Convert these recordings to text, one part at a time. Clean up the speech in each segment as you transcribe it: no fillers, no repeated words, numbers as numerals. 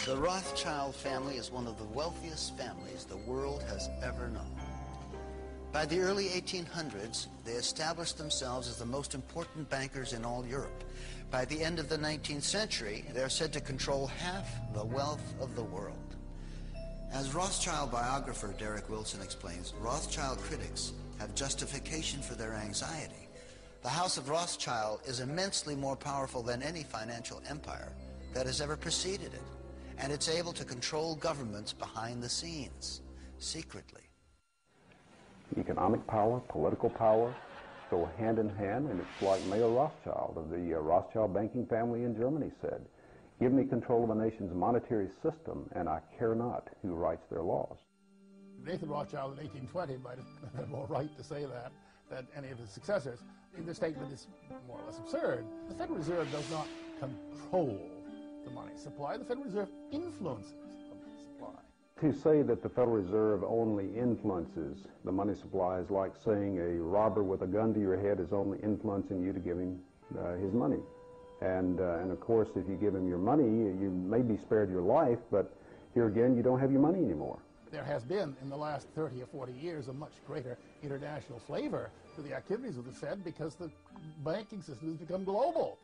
The Rothschild family is one of the wealthiest families the world has ever known. By the early 1800s, they established themselves as the most important bankers in all Europe. By the end of the 19th century, they're said to control half the wealth of the world. As Rothschild biographer Derek Wilson explains, Rothschild critics have justification for their anxiety. The House of Rothschild is immensely more powerful than any financial empire that has ever preceded it, and it's able to control governments behind the scenes, secretly. Economic power, political power go hand in hand, and it's like Mayor Rothschild of the Rothschild banking family in Germany said, "Give me control of a nation's monetary system, and I care not who writes their laws." Nathan Rothschild in 1820 might have had more right to say than any of his successors. The statement is more or less absurd. The Federal Reserve does not control the money supply. The Federal Reserve influences the money supply. To say that the Federal Reserve only influences the money supply is like saying a robber with a gun to your head is only influencing you to give him his money. And of course, if you give him your money, you may be spared your life, but here again, you don't have your money anymore. There has been, in the last 30 or 40 years, a much greater international flavor to the activities of the Fed because the banking system has become global.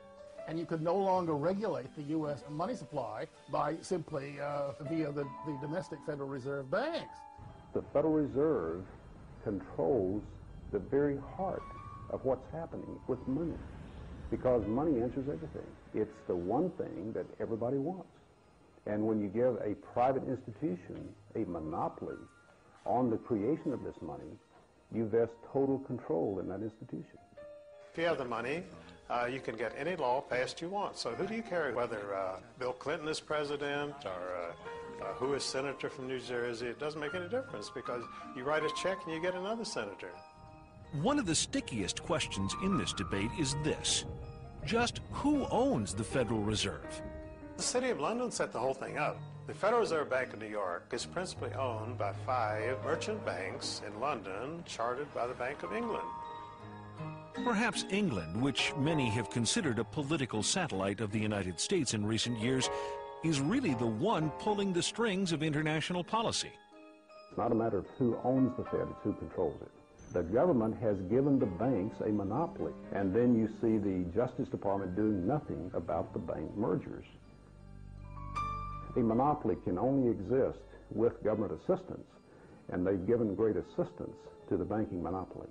And you could no longer regulate the U.S. money supply by simply via the domestic Federal Reserve banks. The Federal Reserve controls the very heart of what's happening with money, because money answers everything. It's the one thing that everybody wants. And when you give a private institution a monopoly on the creation of this money, you vest total control in that institution. If you have the money, you can get any law passed you want. So who do you care whether Bill Clinton is president or who is senator from New Jersey? It doesn't make any difference because you write a check and you get another senator. One of the stickiest questions in this debate is this: just who owns the Federal Reserve? The City of London set the whole thing up. The Federal Reserve Bank of New York is principally owned by 5 merchant banks in London, chartered by the Bank of England. Perhaps England, which many have considered a political satellite of the United States in recent years, is really the one pulling the strings of international policy. It's not a matter of who owns the Fed, it's who controls it. The government has given the banks a monopoly, and then you see the Justice Department doing nothing about the bank mergers. A monopoly can only exist with government assistance, and they've given great assistance to the banking monopoly.